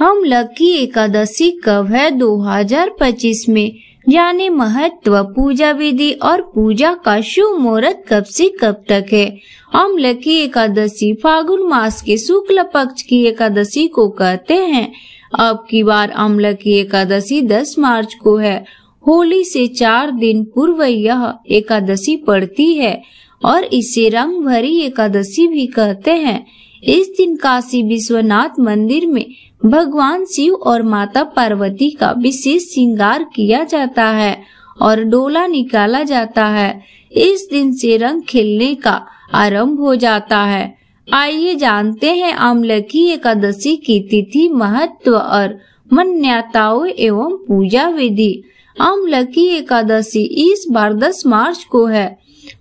अम्लकी एकादशी कब है 2025 में? जाने महत्व, पूजा विधि और पूजा का शुभ मुहूर्त कब से कब तक है। अम्लकी एकादशी फागुन मास के शुक्ल पक्ष की एकादशी को कहते हैं। अब की बार अम्लकी एकादशी 10 मार्च को है। होली से 4 दिन पूर्व यह एकादशी पड़ती है और इसे रंग भरी एकादशी भी कहते हैं। इस दिन काशी विश्वनाथ मंदिर में भगवान शिव और माता पार्वती का विशेष श्रृंगार किया जाता है और डोला निकाला जाता है। इस दिन से रंग खेलने का आरंभ हो जाता है। आइए जानते हैं अम्लकी एकादशी की तिथि, महत्व और मान्यताओं एवं पूजा विधि। अम्लकी एकादशी इस बार 10 मार्च को है।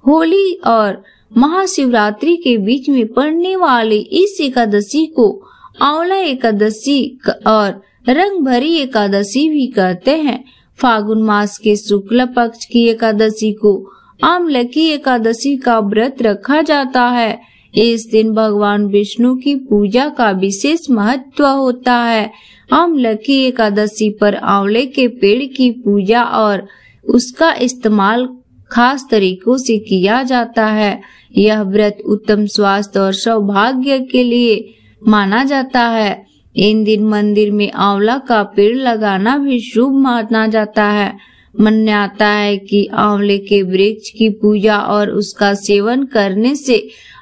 होली और महाशिवरात्रि के बीच में पड़ने वाली इस एकादशी को आंवला एकादशी और रंग भरी एकादशी भी कहते हैं। फागुन मास के शुक्ल पक्ष की एकादशी को अम्लकी एकादशी का व्रत रखा जाता है। इस दिन भगवान विष्णु की पूजा का विशेष महत्व होता है। अम्लकी एकादशी पर आंवले के पेड़ की पूजा और उसका इस्तेमाल खास तरीकों से किया जाता है। यह व्रत उत्तम स्वास्थ्य और सौभाग्य के लिए माना जाता है। इन दिन मंदिर में आंवला का पेड़ लगाना भी शुभ माना जाता है। मान्यता है कि आंवले के वृक्ष की पूजा और उसका सेवन करने से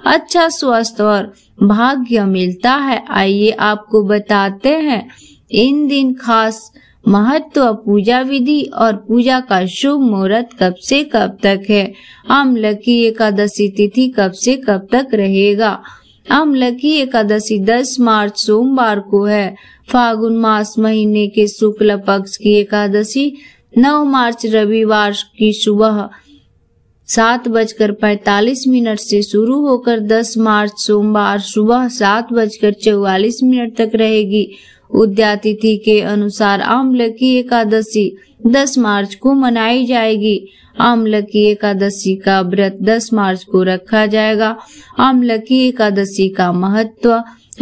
अच्छा स्वास्थ्य और भाग्य मिलता है। आइए आपको बताते हैं इन दिन खास महत्व, पूजा विधि और पूजा का शुभ मुहूर्त कब से कब तक है। अम्लकी एकादशी तिथि कब से कब तक रहेगा। अम्लकी एकादशी 10 मार्च सोमवार को है। फागुन मास महीने के शुक्ल पक्ष की एकादशी 9 मार्च रविवार की सुबह 7:45 से शुरू होकर 10 मार्च सोमवार सुबह 7:44 तक रहेगी। उदया तिथि के अनुसार अम्लकी एकादशी 10 मार्च को मनाई जाएगी। अम्लकी एकादशी का व्रत 10 मार्च को रखा जाएगा। अम्लकी एकादशी का महत्व।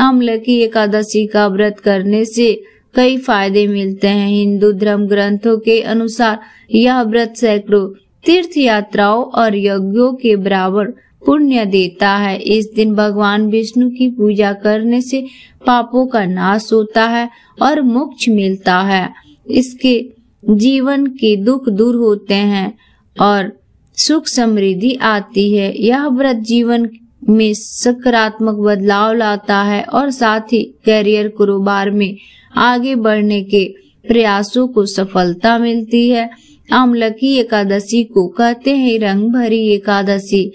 अम्लकी एकादशी का व्रत करने से कई फायदे मिलते हैं। हिंदू धर्म ग्रंथों के अनुसार यह व्रत सैकड़ों तीर्थ यात्राओं और यज्ञों के बराबर पुण्य देता है। इस दिन भगवान विष्णु की पूजा करने से पापों का नाश होता है और मोक्ष मिलता है। इसके जीवन के दुख दूर होते हैं और सुख समृद्धि आती है। यह व्रत जीवन में सकारात्मक बदलाव लाता है और साथ ही करियर, कारोबार में आगे बढ़ने के प्रयासों को सफलता मिलती है। अम्लकी एकादशी को कहते हैं रंग भरी एकादशी।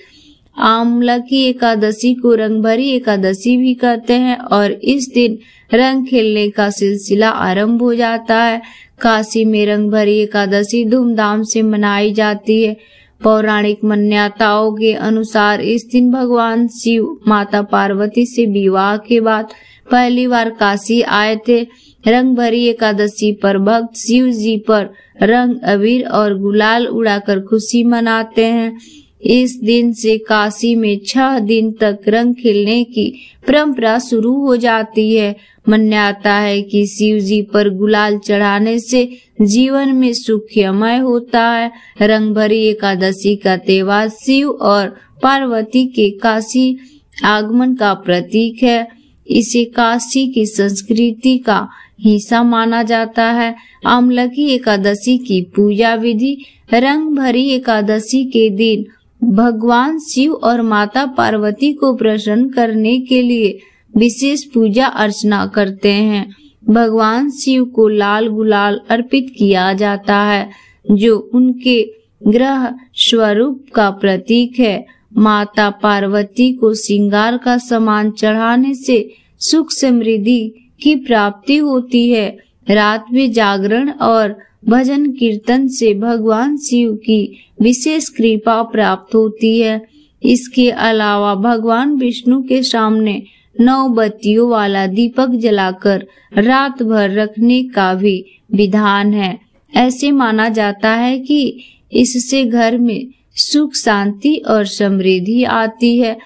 अम्लकी एकादशी को रंग भरी एकादशी भी कहते हैं और इस दिन रंग खेलने का सिलसिला आरंभ हो जाता है। काशी में रंग भरी एकादशी धूमधाम से मनाई जाती है। पौराणिक मान्यताओं के अनुसार इस दिन भगवान शिव माता पार्वती से विवाह के बाद पहली बार काशी आए थे। रंग भरी एकादशी पर भक्त शिव जी पर रंग, अबीर और गुलाल उड़ाकर खुशी मनाते हैं। इस दिन से काशी में 6 दिन तक रंग खेलने की परंपरा शुरू हो जाती है। मान्यता है कि शिव जी पर गुलाल चढ़ाने से जीवन में सुखमय होता है। रंग भरी एकादशी का त्योहार शिव और पार्वती के काशी आगमन का प्रतीक है। इसे काशी की संस्कृति का हिस्सा माना जाता है। अम्लकी एकादशी की पूजा विधि। रंग भरी एकादशी के दिन भगवान शिव और माता पार्वती को प्रसन्न करने के लिए विशेष पूजा अर्चना करते हैं। भगवान शिव को लाल गुलाल अर्पित किया जाता है जो उनके ग्रह स्वरूप का प्रतीक है। माता पार्वती को श्रृंगार का सामान चढ़ाने से सुख समृद्धि की प्राप्ति होती है। रात में जागरण और भजन कीर्तन से भगवान शिव की विशेष कृपा प्राप्त होती है। इसके अलावा भगवान विष्णु के सामने 9 बत्तियों वाला दीपक जलाकर रात भर रखने का भी विधान है। ऐसे माना जाता है कि इससे घर में सुख, शांति और समृद्धि आती है।